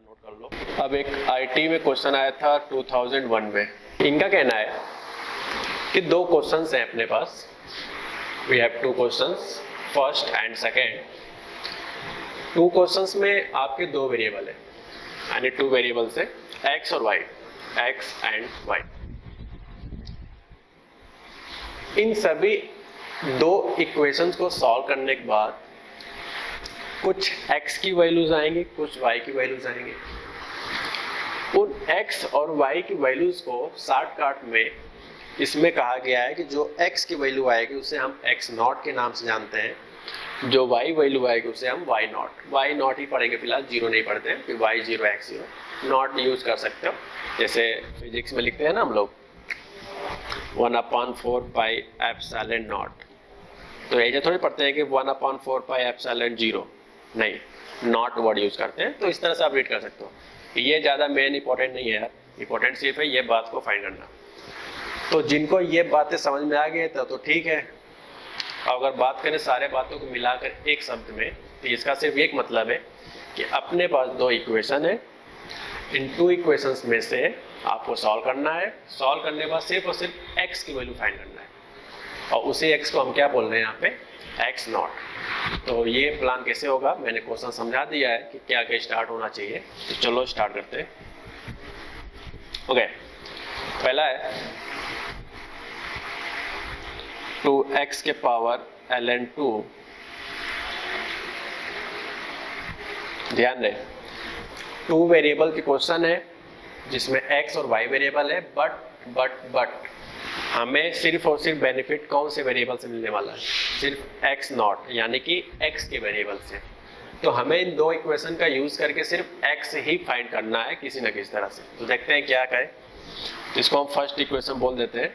Note कर लो। अब एक आईटी में क्वेश्चन आया था 2001 में। इनका कहना है कि दो क्वेश्चंस हैं अपने पास, we have two questions, first and second. Two questions में आपके दो वेरिएबल है, यानी टू वेरिएबल्स है एक्स और वाई, एक्स एंड वाई। इन सभी दो इक्वेशंस को सॉल्व करने के बाद कुछ x की वैल्यूज आएंगी, कुछ y की वैल्यूज आएंगी। उन x और y की वैल्यूज को शॉर्टकट में इसमें कहा गया है कि जो x की वैल्यू आएगी उसे हम x नॉट के नाम से जानते हैं, जो y वैल्यू आएगी उसे हम y नॉट ही पढ़ेंगे, फिलहाल जीरो नहीं पढ़ते हैं, फिर y zero x zero not use कर सकते हो। जैसे फिजिक्स में लिखते हैं ना हम लोग 1/4 पाई एप्सिलॉन नॉट, तो ऐसे थोड़ी पढ़ते हैं कि 1/4 पाई एप्सिलॉन जीरो, नहीं, नॉट वर्ड यूज करते हैं। तो इस तरह से आप रीड कर सकते हो। ये ज़्यादा मेन इंपॉर्टेंट नहीं है यार, इंपॉर्टेंट सिर्फ है ये बात को फाइंड करना। तो जिनको ये बातें समझ में आ गई तो ठीक है। अगर बात करें सारे बातों को मिलाकर एक शब्द में, तो इसका सिर्फ एक मतलब है कि अपने पास दो इक्वेशन है, इन टू इक्वेशंस में से आपको सॉल्व करना है। सॉल्व करने के बाद सिर्फ और सिर्फ x की वैल्यू फाइंड करना है, और उसी x को हम क्या बोल रहे हैं यहाँ पे, x नॉट। तो ये प्लान कैसे होगा मैंने क्वेश्चन समझा दिया है कि क्या क्या स्टार्ट होना चाहिए। तो चलो स्टार्ट करते हैं। ओके, पहला है 2x के पावर ln 2। ध्यान दें, टू वेरिएबल की क्वेश्चन है जिसमें x और y वेरिएबल है, बट हमें सिर्फ और सिर्फ बेनिफिट कौन से वेरिएबल से मिलने वाला है, सिर्फ x नॉट, यानी कि x के वेरिएबल से। तो हमें इन दो इक्वेशन का यूज करके सिर्फ x ही फाइंड करना है किसी न किसी तरह से। तो देखते हैं क्या करें। तो इसको हम फर्स्ट इक्वेशन बोल देते हैं,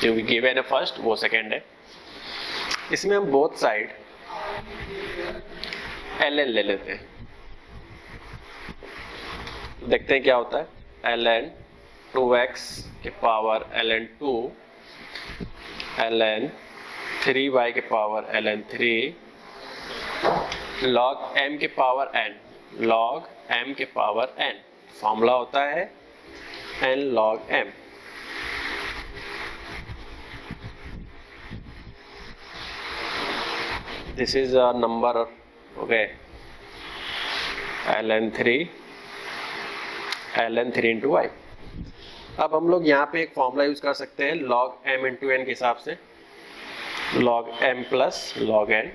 क्योंकि गिवन है फर्स्ट, वो सेकेंड है। इसमें हम बोथ साइड ln ले लेते हैं, देखते हैं क्या होता है। ln 2x के पावर ln 2 ln 3y के पावर ln 3 log m के पावर n, log m के पावर n। फॉर्मूला होता है n log m। This is a number, okay, ln 3 into Y. अब हम लोग यहाँ पे एक फॉर्मूला यूज कर सकते हैं log m इंटू n के हिसाब से, log m plus log n,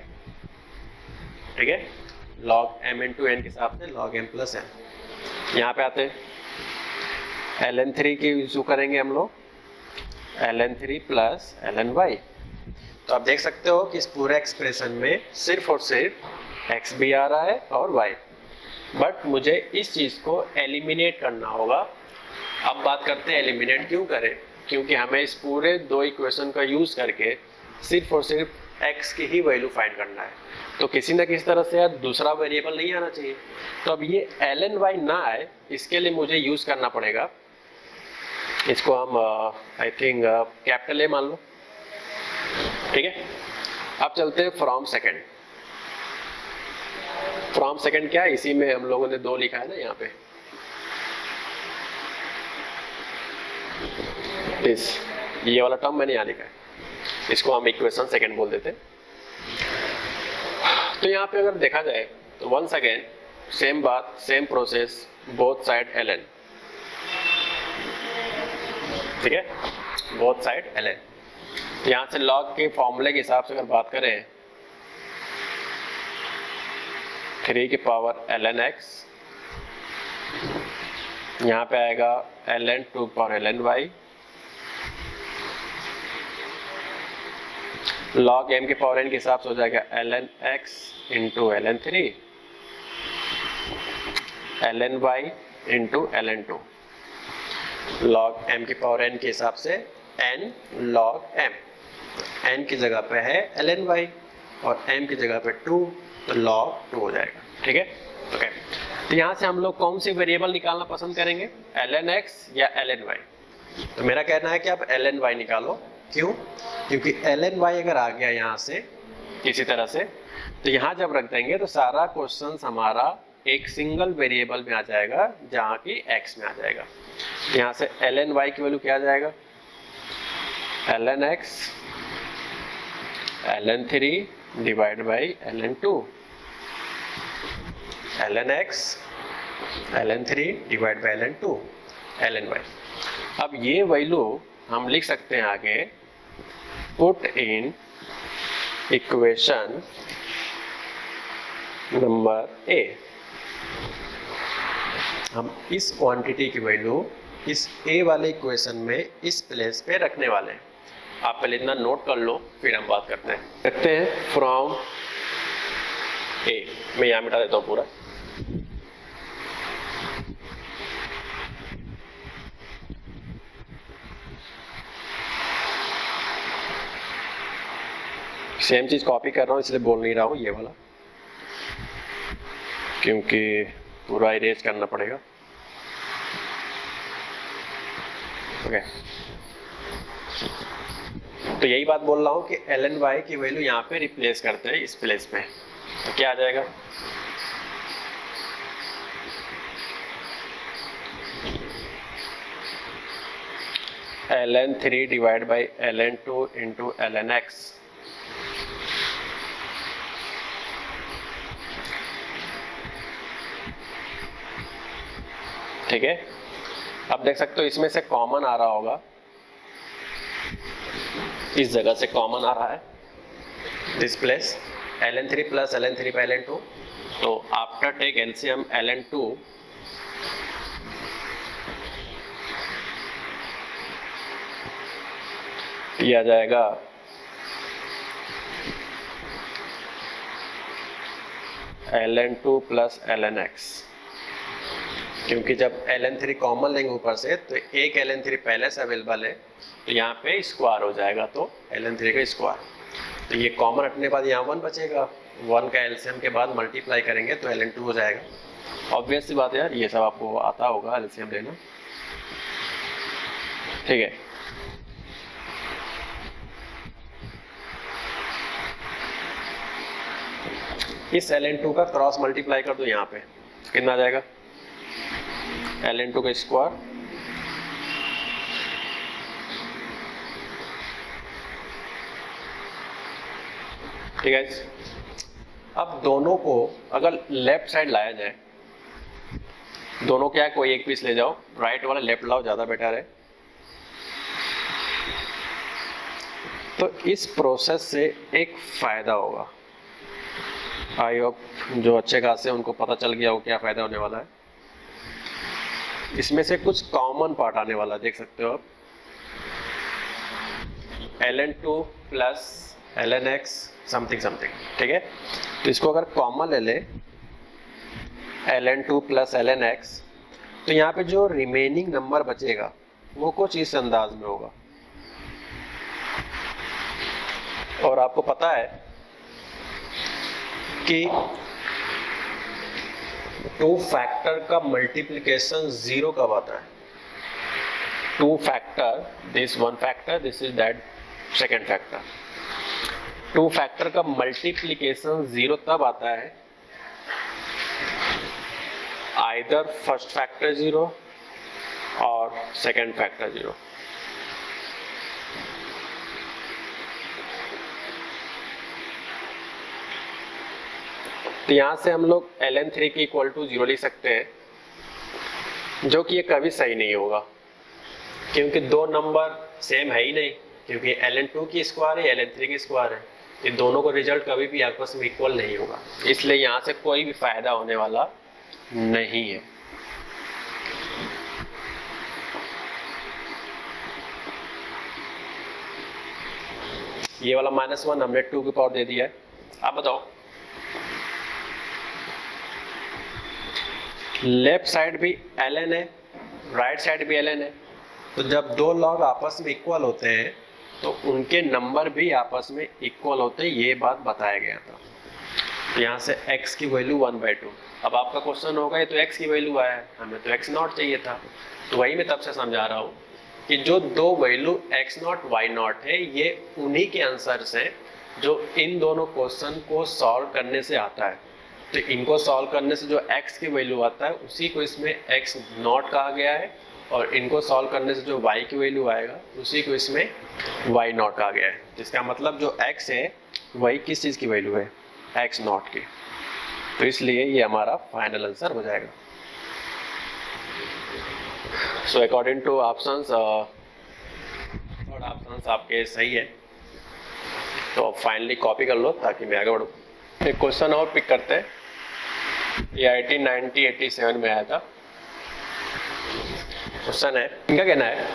ठीक है, log m इंटू n के हिसाब से log m प्लस n। यहाँ पे आते हैं ln 3 की यूज करेंगे हम लोग, ln 3 प्लस ln y। तो आप देख सकते हो कि इस पूरे एक्सप्रेशन में सिर्फ और सिर्फ x भी आ रहा है और y, बट मुझे इस चीज को एलिमिनेट करना होगा। अब बात करते हैं एलिमिनेट क्यों करें, क्योंकि हमें इस पूरे दो इक्वेशन का यूज करके सिर्फ और सिर्फ x की ही वैल्यू फाइंड करना है। तो किसी न किसी तरह से यार दूसरा वेरिएबल नहीं आना चाहिए। तो अब ये ln y ना आए, इसके लिए मुझे यूज करना पड़ेगा, इसको हम आई थिंक कैपिटल A मान लो, ठीक है। अब चलते हैं फ्रॉम सेकेंड। फ्रॉम सेकेंड क्या है, इसी में हम लोगों ने दो लिखा है ना यहाँ पे, ये वाला टर्म मैंने यहाँ लिखा है, इसको हम इक्वेशन सेकेंड बोल देते हैं। तो यहाँ पे अगर देखा जाए तो वंस अगेन सेम बात, same process, both side ln, ठीक है, बोथ साइड ln। यहाँ से log के फॉर्मूले के हिसाब से अगर बात करें, 3 के पावर ln x, यहाँ पे आएगा ln 2 power ln y, log m के पावर n के हिसाब से हो जाएगा ln x into ln 3 ln y into ln 2, log m के पावर n के हिसाब से n log m, n की जगह पे है ln y और m की जगह पे 2, तो log 2 हो जाएगा, ठीक है। ओके, तो यहाँ से हम लोग कौन सी वेरिएबल निकालना पसंद करेंगे, ln x या ln y। तो मेरा कहना है कि आप ln y निकालो। क्यों? क्योंकि ln y अगर आ गया यहाँ से किसी तरह से, तो यहाँ जब रख देंगे तो सारा क्वेश्चन हमारा एक सिंगल वेरिएबल में आ जाएगा जहां की x में आ जाएगा। यहां से ln y की वैल्यू क्या आ जाएगा, ln x ln 3 divide by ln 2, ln x ln 3 divide by ln 2 ln y। अब ये वैल्यू हम लिख सकते हैं आगे, put in equation number A. हम इस क्वांटिटी की वैल्यू इस ए वाले इक्वेशन में इस प्लेस पे रखने वाले हैं। आप पहले इतना नोट कर लो, फिर हम बात करते हैं फ्रॉम ए। मैं यहां मिटा देता हूं पूरा। सेम चीज कॉपी कर रहा हूं, इसलिए बोल नहीं रहा हूं ये वाला, क्योंकि पूरा इरेज करना पड़ेगा। ओके, तो यही बात बोल रहा हूं कि ln y की वैल्यू यहां पे रिप्लेस करते हैं इस प्लेस पे, तो क्या आ जाएगा, ln 3 divide by ln 2 into ln x। ठीक है, अब देख सकते हो इसमें से कॉमन आ रहा होगा, इस जगह से कॉमन आ रहा है, this place ln 3 plus ln 3 by ln 2। तो आफ्टर टेक एलसीएम ln 2 ये आ जाएगा ln 2 प्लस ln x, क्योंकि जब ln 3 कॉमन लेंगे ऊपर से तो एक ln 3 पहले से अवेलेबल है, तो यहाँ पे स्क्वायर हो जाएगा, तो ln 3 का स्क्वायर। तो ये कॉमन हटने के बाद यहाँ 1 बचेगा, 1 का एलसीएम के बाद मल्टीप्लाई करेंगे तो ln 2 हो जाएगा। ऑब्वियस सी बात है यार, ये सब आपको आता होगा एलसीएम लेना। ठीक है, इस ln 2 का क्रॉस मल्टीप्लाई कर दो यहाँ पे, कितना आ जाएगा, ln 2 का स्क्वायर ठीक है। अब दोनों को अगर लेफ्ट साइड लाया जाए, दोनों क्या है, कोई एक पीस ले जाओ, राइट वाला लेफ्ट लाओ, ज्यादा बेटर है। तो इस प्रोसेस से एक फायदा होगा, आई होप जो अच्छे खासे उनको पता चल गया हो क्या फायदा होने वाला है। इसमें से कुछ कॉमन पार्ट आने वाला है, देख सकते हो आप, ln 2 plus ln x something something. ठीक है, तो इसको अगर कॉमन ले ले ln 2 प्लस ln x, तो यहाँ पे जो रिमेनिंग नंबर बचेगा वो कुछ इस अंदाज में होगा। और आपको पता है कि 2 फैक्टर का मल्टीप्लिकेशन 0 कब आता है, 2 factor, this 1 factor, this is that second factor. 2 factor का मल्टीप्लिकेशन 0 तब आता है आइदर फर्स्ट फैक्टर 0 और सेकेंड फैक्टर 0। तो यहां से हम लोग ln 3 की इक्वल टू 0 लिख सकते हैं, जो कि ये कभी सही नहीं होगा, क्योंकि दो नंबर सेम है ही नहीं, क्योंकि ln 2 की स्क्वायर है, ln 3 की स्क्वायर है, ये दोनों को रिजल्ट कभी भी आपस में इक्वल नहीं होगा, इसलिए यहां से कोई भी फायदा होने वाला नहीं है। ये वाला -1 हमने 2 की पावर दे दिया है। आप बताओ, लेफ्ट साइड भी ln है, राइट साइड भी ln है, तो जब दो लॉग आपस में इक्वल होते हैं तो उनके नंबर भी आपस में इक्वल होते हैं, ये बात बताया गया था। तो यहाँ से x की वैल्यू 1/2। अब आपका क्वेश्चन होगा ये तो x की वैल्यू आया है, हमें तो x0 चाहिए था, तो वही मैं तब से समझा रहा हूँ कि जो दो वैल्यू x0 y0 है, ये उन्हीं के आंसर्स हैं जो इन दोनों क्वेश्चन को सॉल्व करने से आता है। तो इनको सॉल्व करने से जो x की वैल्यू आता है उसी को इसमें x नॉट कहा गया है, और इनको सॉल्व करने से जो y की वैल्यू आएगा उसी को इसमें y नॉट कहा गया है। जिसका मतलब जो x है वही किस चीज़ की वैल्यू है, x नॉट की। तो इसलिए ये हमारा फाइनल आंसर हो जाएगा। So according two options, third options आपके सही है। तो फाइनली कॉपी कर लो ताकि मैं आगे बढ़ूँ। एक क्वेश्चन और पिक करते हैं, ये 1890-87 में आया था। क्वेश्चन है, इनका कहना है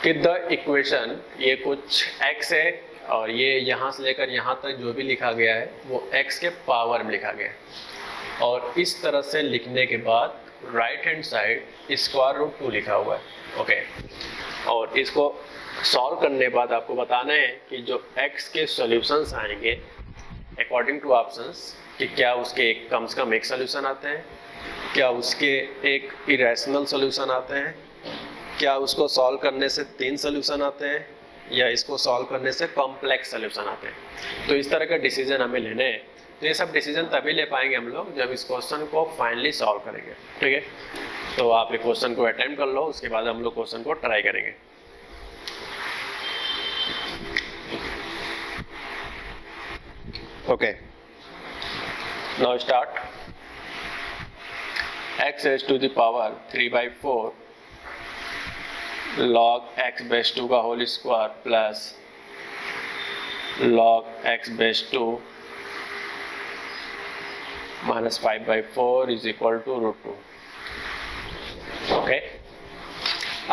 कि द इक्वेशन, ये कुछ x है और ये यहाँ से लेकर यहाँ तक जो भी लिखा गया है वो x के पावर में लिखा गया है, और इस तरह से लिखने के बाद right hand side square root 2 लिखा हुआ है। ओके, और इसको सॉल्व करने के बाद आपको बताना है कि जो x के सॉल्यूशंस आएंगे अकॉर्डिंग टू ऑप्शंस, कि क्या उसके कम से कम एक सॉल्यूशन आते हैं, क्या उसके एक इरेशनल सॉल्यूशन आते हैं, क्या उसको सॉल्व करने से 3 सॉल्यूशन आते हैं, या इसको सॉल्व करने से कॉम्प्लेक्स सॉल्यूशन आते हैं। तो इस तरह का डिसीजन हमें लेने हैं। तो ये सब डिसीजन तभी ले पाएंगे हम लोग जब इस क्वेश्चन को फाइनली सॉल्व करेंगे। ठीक है, तो आप ये क्वेश्चन को अटेम्प्ट कर लो, उसके बाद हम लोग क्वेश्चन को ट्राई करेंगे। Okay, now start. x raised to the power 3/4 log x base 2 का whole square plus log x base 2 minus 5/4 is equal to √2। Okay,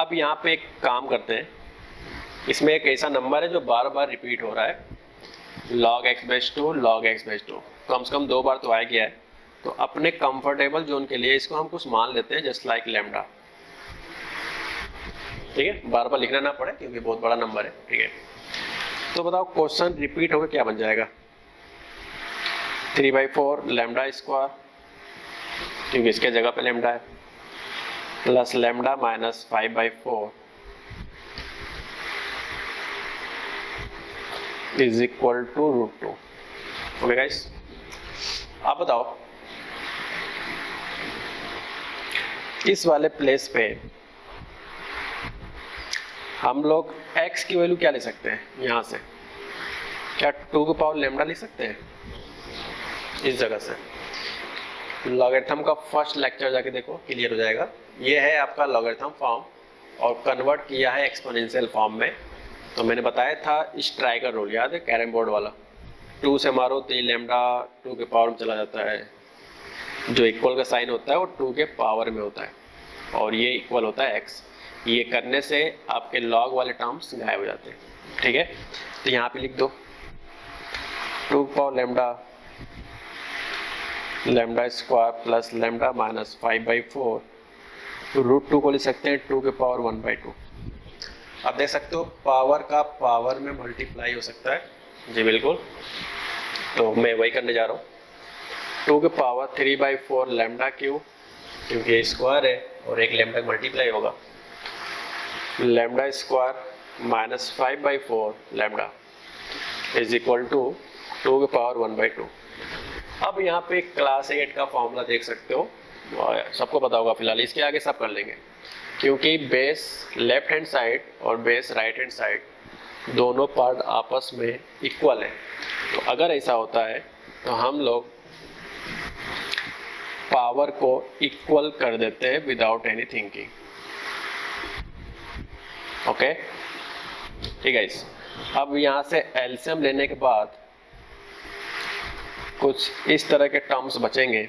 अब यहाँ पे एक काम करते हैं, इसमें एक ऐसा नंबर है जो बार बार रिपीट हो रहा है, log x base 2 log x base 2, कम से कम 2 बार तो आ गया है। तो अपने कंफर्टेबल जोन के लिए इसको हम कुछ मान लेते हैं, जस्ट लाइक लैम्डा। ठीक है, बार बार लिखना ना पड़े क्योंकि बहुत बड़ा नंबर है। ठीक है, तो बताओ क्वेश्चन रिपीट होकर क्या बन जाएगा, 3/4 लैम्डा स्क्वायर, क्योंकि इसके जगह पे लैम्डा है, plus lambda minus 5/4 is equal to √2। Okay guys, आप बताओ इस वाले प्लेस पे हम लोग x की वैल्यू क्या ले सकते हैं, यहाँ से क्या 2 की पावर लैम्डा ले सकते हैं इस जगह से। लॉगरिथम का फर्स्ट लेक्चर जाके देखो, क्लियर हो जाएगा। ये है आपका लॉगरिथम फॉर्म और कन्वर्ट किया है एक्सपोनेंशियल फॉर्म में। तो मैंने बताया था स्ट्राइकर रूल, याद है, कैरम बोर्ड वाला, 2 से मारो तो ये लैम्डा 2 के पावर में चला जाता है, जो इक्वल का साइन होता है वो 2 के पावर में होता है, और ये इक्वल होता है x। ये करने से आपके लॉग वाले टर्म्स गायब हो जाते हैं। ठीक है, तो यहाँ पे लिख दो 2 power lambda square plus lambda minus 5/4, तो √2 को लिख सकते हैं 2 के पावर 1/2। आप देख सकते हो पावर का पावर में मल्टीप्लाई हो सकता है, जी बिल्कुल। तो मैं वही करने जा रहा हूँ, 2 के पावर 3/4 लैम्डा क्यूब, क्योंकि स्क्वायर है और एक लैम्डा मल्टीप्लाई होगा, lambda square minus 5/4 lambda is equal to 2 के पावर 1/2। अब यहाँ पे क्लास 8 का फॉर्मूला देख सकते हो, सबको पता होगा, फिलहाल इसके आगे सब कर लेंगे, क्योंकि बेस लेफ्ट हैंड साइड और बेस राइट हैंड साइड दोनों पार्ट आपस में इक्वल है। तो अगर ऐसा होता है तो हम लोग पावर को इक्वल कर देते हैं विदाउट एनी थिंकिंग। ओके, ठीक है। अब यहाँ से एलसीएम लेने के बाद कुछ इस तरह के टर्म्स बचेंगे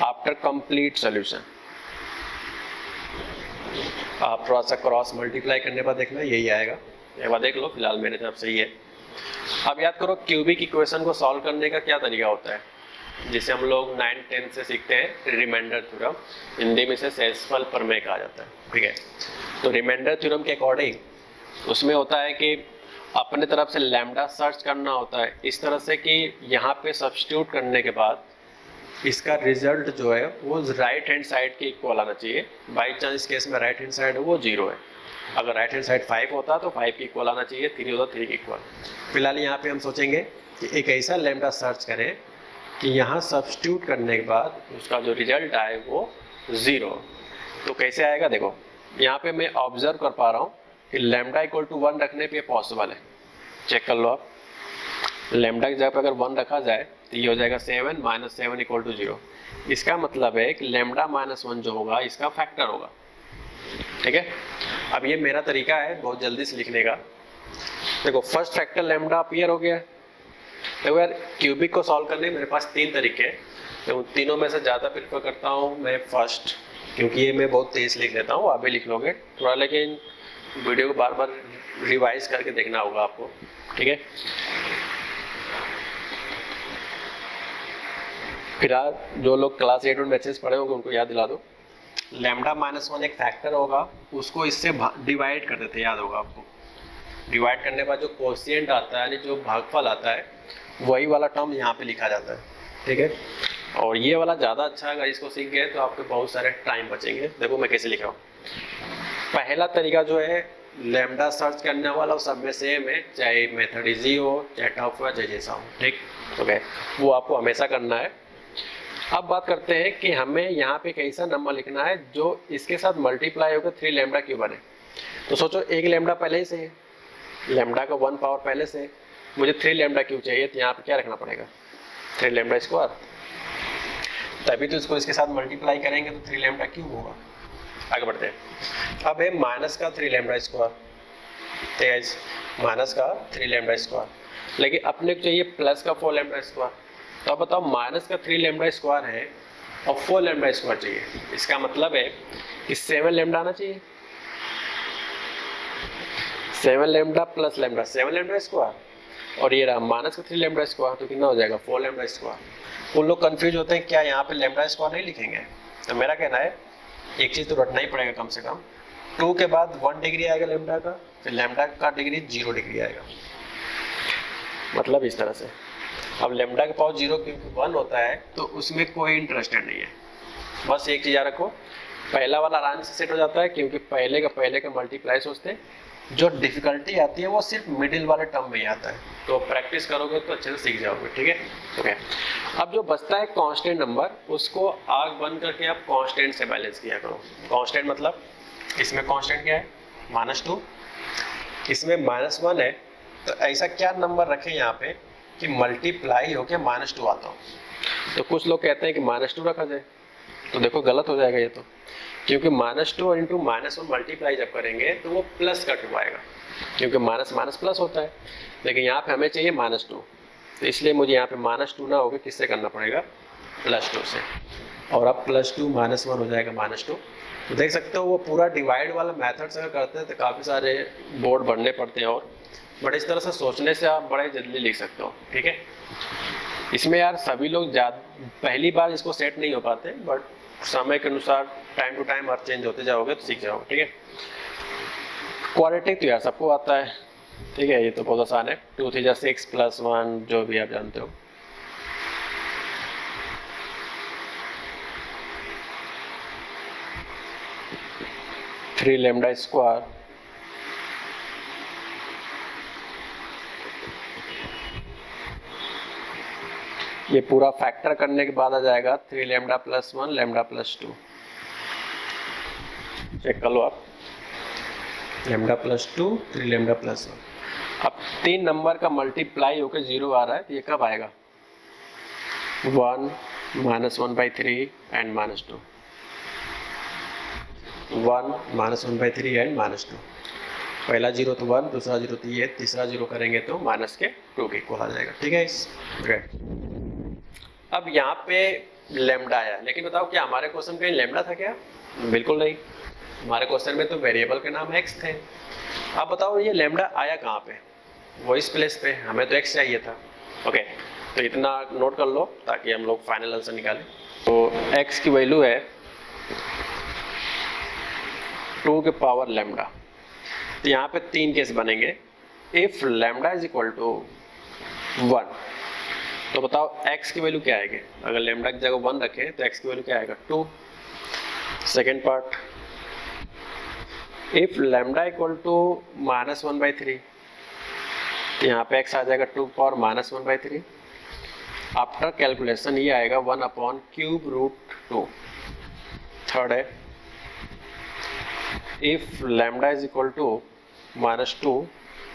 आफ्टर कंप्लीट सॉल्यूशन। आप थोड़ा सा क्रॉस मल्टीप्लाई करने पर देखना यही आएगा, एक बार देख लो, फिलहाल मेरे तरफ सही है। अब याद करो क्यूबिक इक्वेशन को सॉल्व करने का क्या तरीका होता है, जिसे हम लोग 9-10 से सीखते हैं, रिमाइंडर थ्योरम, हिंदी में से शेषफल प्रमेय कहा जाता है। ठीक है, तो रिमाइंडर थ्योरम के अकॉर्डिंग उसमें होता है कि अपने तरफ से लैम्डा सर्च करना होता है इस तरह से कि यहाँ पे सब्स्टिट्यूट करने के बाद इसका रिजल्ट जो है वो राइट हैंड साइड के इक्वल आना चाहिए। बाई चांस केस में राइट हैंड साइड है वो 0 है, अगर राइट हैंड साइड 5 होता तो 5 के इक्वल आना चाहिए, 3 होता 3 के इक्वल। फिलहाल यहाँ पे हम सोचेंगे कि एक ऐसा लैम्डा सर्च करें कि यहाँ सब्स्टिट्यूट करने के बाद उसका जो रिजल्ट आए वो 0। तो कैसे आएगा देखो, यहाँ पे मैं ऑब्जर्व कर पा रहा हूँ कि लैम्डा इक्वल टू 1 रखने पे पॉसिबल है। चेक कर लो आप, लैम्डा की जगह पे अगर 1 रखा जाए तो ये हो जाएगा 7 माइनस 7 इक्वल टू 0। इसका मतलब है कि लैम्डा माइनस 1 जो होगा इसका फैक्टर होगा। ठीक है, अब ये मेरा तरीका है बहुत जल्दी से लिखने का। देखो फर्स्ट फैक्टर लैम्डा अपीयर हो गया। देखो यार क्यूबिक को सॉल्व करने मेरे पास 3 तरीके हैं, तो तीनों में से ज़्यादा प्रेफर करता हूँ मैं फर्स्ट, क्योंकि ये मैं बहुत तेज लिख लेता हूँ, आप भी लिख लोगे थोड़ा, लेकिन वीडियो को बार बार रिवाइज करके देखना होगा आपको। ठीक है, फिलहाल जो लोग क्लास 8 में मैथ्स पढ़े होंगे उनको याद दिला दो, लैम्डा माइनस 1 एक फैक्टर होगा, उसको इससे डिवाइड कर देते हैं, याद होगा आपको। डिवाइड करने के बाद जो कोएफिशिएंट आता है यानी जो भागफल आता है वही वाला टर्म यहाँ पे लिखा जाता है। ठीक है, और ये वाला ज़्यादा अच्छा है, अगर इसको सीख गए तो आपके बहुत सारे टाइम बचेंगे। देखो मैं कैसे लिखा हूँ। पहला तरीका जो है लैम्डा सर्च करने वाला वो सब में सेम है, चाहे मेथड इजी हो चाहे टफ हो चाहे जैसा हो। ठीक, ओके, वो आपको हमेशा करना है। अब बात करते हैं कि हमें यहाँ पे कैसा नंबर लिखना है जो इसके साथ मल्टीप्लाई होकर 3 लैम्डा क्यों बने। तो सोचो एक लैम्डा पहले ही से है, लैम्डा का 1 पावर पहले से, मुझे 3 लैम्डा क्यों चाहिए, तो यहाँ पे क्या रखना पड़ेगा 3 लैम्डा स्क्वायर, तभी तो इसको इसके साथ मल्टीप्लाई करेंगे तो 3 लैम्डा क्यूब होगा। आगे बढ़ते हैं। अब है माइनस का 3 लैम्डा स्क्वायर, ठीक है, माइनस का 3 लैम्डा स्क्वायर, लेकिन अपने को चाहिए प्लस का 4 लैम्डा स्क्वायर। तो अब बताओ माइनस का 3 लैम्डा स्क्वायर है और 4 लैम्डा स्क्वायर चाहिए, इसका मतलब है कि 7 लैम्डा आना चाहिए। 7 lambda plus lambda 7 lambda square, और ये रहा माइनस का 3 लैम्डा स्क्वायर, तो कितना हो जाएगा 4 लैम्डा स्क्वायर। उन लोग कंफ्यूज होते हैं क्या यहाँ पे लैम्डा स्क्वायर नहीं लिखेंगे, तो मेरा कहना है एक चीज़ तो रटना ही पड़ेगा कम से कम, 2 के बाद 1 डिग्री आएगा लैम्डा का, फिर लैम्डा का डिग्री 0 डिग्री आएगा, मतलब इस तरह से। अब लैम्डा का पावर 0 क्योंकि 1 होता है तो उसमें कोई इंटरेस्टेड नहीं है। बस एक चीज़ याद रखो, पहला वाला आराम से सेट हो जाता है क्योंकि पहले का मल्टीप्लाई सोचते हैं, जो डिफिकल्टी आती है वो सिर्फ मिडिल वाले टर्म में ही आता है, तो प्रैक्टिस करोगे तो अच्छे से सीख जाओगे। ठीक है, ओके। अब जो बचता है कांस्टेंट नंबर, उसको आग बंद करके आप कांस्टेंट से बैलेंस किया करो। कांस्टेंट मतलब इसमें कांस्टेंट क्या है -2, इसमें -1 है, तो ऐसा क्या नंबर रखें यहाँ पे कि मल्टीप्लाई होके -2 आता हो। तो कुछ लोग कहते हैं कि -2 रखा जाए, तो देखो गलत हो जाएगा ये तो, क्योंकि -2 इंटू -1 मल्टीप्लाई जब करेंगे तो वो प्लस का 2 आएगा, क्योंकि माइनस माइनस प्लस होता है, लेकिन यहाँ पे हमें चाहिए -2, तो इसलिए मुझे यहाँ पे -2 ना होकर किससे करना पड़ेगा +2 से, और अब +2 -1 हो जाएगा -2। तो देख सकते हो वो पूरा डिवाइड वाला मेथड से अगर करते हैं तो काफ़ी सारे बोर्ड बढ़ने पड़ते हैं, और बट इस तरह से सोचने से आप बड़े जल्दी लिख सकते हो। ठीक है, इसमें यार सभी लोग पहली बार इसको सेट नहीं हो पाते, बट समय के अनुसार टाइम टू टाइम हर चेंज होते जाओगे तो सीख जाओगे। ठीक है, क्वाड्रेटिक तो यार सबको आता है, ठीक है, ये तो बहुत आसान है, 2 3 6 + 1 जो भी आप जानते हो। थ्री लैम्डा स्क्वायर ये पूरा फैक्टर करने के बाद आ जाएगा 3 लैम्डा + 1 लैम्डा + 2। चेक कर लो आप, लैम्डा + 2 3 लैम्डा + 1। अब 3 नंबर का मल्टीप्लाई होकर 0 आ रहा है, तो ये कब आएगा 1 -1/3 एंड -2, 1 -1/3 एंड -2। पहला 0 तो 1, दूसरा 0 तो ये, तीसरा 0 करेंगे तो -2 के इक्वल आ जाएगा। ठीक है इस अब यहाँ पे लैम्डा आया, लेकिन बताओ क्या हमारे क्वेश्चन कहीं लैम्डा था क्या? बिल्कुल नहीं, हमारे क्वेश्चन में तो वेरिएबल के नाम x थे। अब बताओ ये लैम्डा आया कहाँ पे? वो इस प्लेस पे, हमें तो x चाहिए था। ओके, तो इतना नोट कर लो ताकि हम लोग फाइनल आंसर निकालें। तो x की वैल्यू है 2 के पावर लैम्डा। तो यहाँ पे 3 केस बनेंगे। If lambda is equal to 1, तो बताओ x की वैल्यू क्या आएगी? अगर लैम्डा की जगह 1 रखें तो x की वैल्यू क्या आएगा 2। Second part, if lambda equal to -1/3, तो यहाँ पे x आ जाएगा 2 पावर -1/3। आफ्टर कैलकुलेशन ये आएगा 1/3√2। थर्ड है if lambda is equal to -2,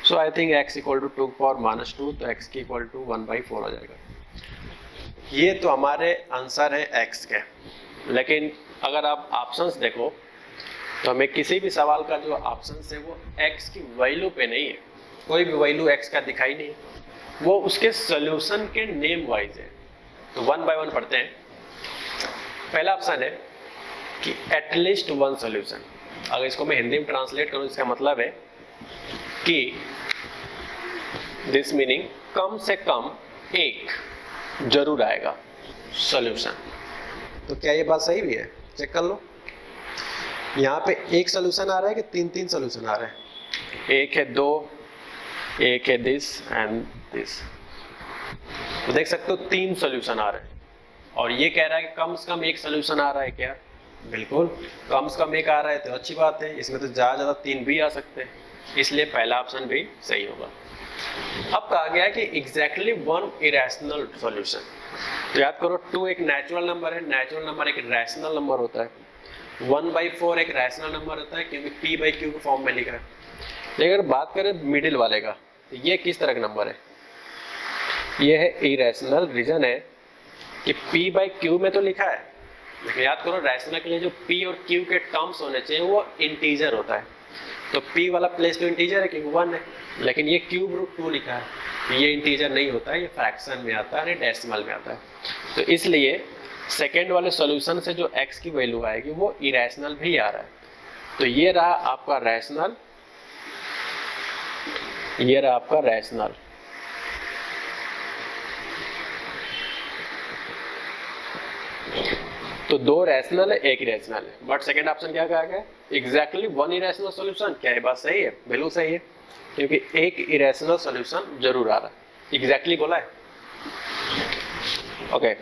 so I think x equal to 2 power -2, तो x की इक्वल टू 1/4 हो जाएगा। ये तो हमारे आंसर है x के। लेकिन अगर आप ऑप्शंस देखो तो हमें किसी भी सवाल का जो ऑप्शंस है वो x की वैल्यू पे नहीं है, कोई भी वैल्यू x का दिखाई नहीं, वो उसके सॉल्यूशन के नेम वाइज है। तो 1 बाय 1 पढ़ते हैं। पहला ऑप्शन है कि एटलीस्ट वन सॉल्यूशन। अगर इसको मैं हिंदी में ट्रांसलेट करूं, इसका मतलब है कि दिस मीनिंग कम से कम एक जरूर आएगा सॉल्यूशन। तो क्या ये बात सही भी है? चेक कर लो। यहाँ पे एक सॉल्यूशन आ रहा है कि 3 सॉल्यूशन आ रहे हैं? एक है 2, एक है दिस एंड दिस। तो देख सकते हो 3 सॉल्यूशन आ रहे हैं। और ये कह रहा है कि कम से कम एक सॉल्यूशन आ रहा है क्या? बिल्कुल, कम से कम एक आ रहा है तो अच्छी बात है। इसमें तो ज़्यादा 3 भी आ सकते हैं, इसलिए पहला ऑप्शन भी सही होगा। अब कहा गया है कि एग्जैक्टली वन इरेशनल सॉल्यूशन। तो याद करो 2 एक नेचुरल नंबर है, नेचुरल नंबर एक रैशनल नंबर होता है। 1/4 एक रैशनल नंबर होता है क्योंकि p/q के फॉर्म में लिखा है। लेकिन अगर बात करें मिडिल वाले का, तो ये किस तरह का नंबर है? ये है इरेशनल। रीजन है कि p/q में तो लिखा है, लेकिन याद करो रैशनल के लिए जो p और q के टर्म्स होने चाहिए वो इंटीजर होता है। तो p वाला प्लेस तो इंटीजर है क्योंकि 1 है, लेकिन ये ³ लिखा है, ये इंटीजर नहीं होता है, ये फ्रैक्शन में आता है, ये डेसिमल में आता है। तो इसलिए सेकेंड वाले सॉल्यूशन से जो x की वैल्यू आएगी वो इरेशनल भी आ रहा है। तो ये रहा आपका रैशनल, ये रहा आपका रैशनल। तो 2 रैशनल है, 1 इरेशनल है। बट सेकेंड ऑप्शन क्या कहा गया? Exactly one irrational solution. क्या ये बात सही है? बिल्कुल सही है, क्योंकि एक इरेशनल सॉल्यूशन जरूर आ रहा है। एग्जैक्टली बोला है। ओके,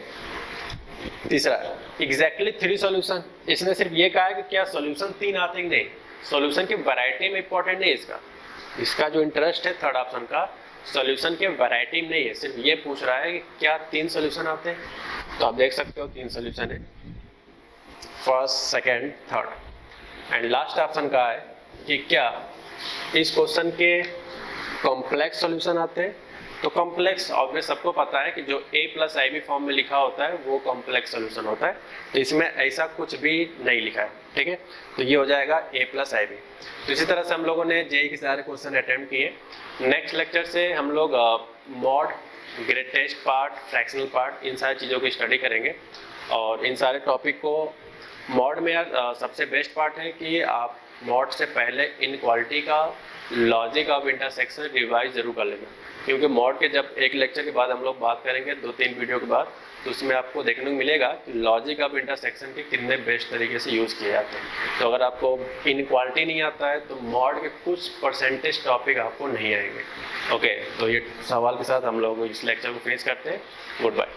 तीसरा एग्जैक्टली 3 सॉल्यूशन। इसने सिर्फ ये कहा है कि क्या सॉल्यूशन 3 आते हैं? नहीं, सॉल्यूशन की वैरायटी में इंपॉर्टेंट नहीं है इसका जो इंटरेस्ट है थर्ड ऑप्शन का, सॉल्यूशन के वैरायटी में नहीं है, सिर्फ ये पूछ रहा है कि क्या 3 सॉल्यूशन आते हैं। तो आप देख सकते हो 3 सॉल्यूशन है, first, second, third. And last option का है कि क्या इस क्वेश्चन के कॉम्प्लेक्स सॉल्यूशन आते हैं। तो कॉम्प्लेक्स ऑब्वियस सबको पता है कि जो a+ib फॉर्म में लिखा होता है वो कॉम्प्लेक्स सॉल्यूशन होता है। तो इसमें ऐसा कुछ भी नहीं लिखा है, ठीक है। तो ये हो जाएगा a+ib। तो इसी तरह से हम लोगों ने जेईई के सारे क्वेश्चन अटेम्प्ट किए। नेक्स्ट लेक्चर से हम लोग mod, greatest part, fractional part, इन सारी चीज़ों की स्टडी करेंगे। और इन सारे टॉपिक को मॉड में सबसे बेस्ट पार्ट है कि आप मॉड से पहले इनइक्वालिटी का लॉजिक ऑफ इंटरसेक्शन रिवाइज जरूर कर लेना, क्योंकि मॉड के जब एक लेक्चर के बाद हम लोग बात करेंगे 2-3 वीडियो के बाद, तो उसमें आपको देखने को मिलेगा कि लॉजिक ऑफ इंटरसेक्शन के कितने बेस्ट तरीके से यूज़ किए जाते हैं। तो अगर आपको इनइक्वालिटी नहीं आता है तो मॉड के कुछ परसेंटेज टॉपिक आपको नहीं आएंगे। ओके, तो ये सवाल के साथ हम लोग इस लेक्चर को फिनिश करते हैं। Good bye.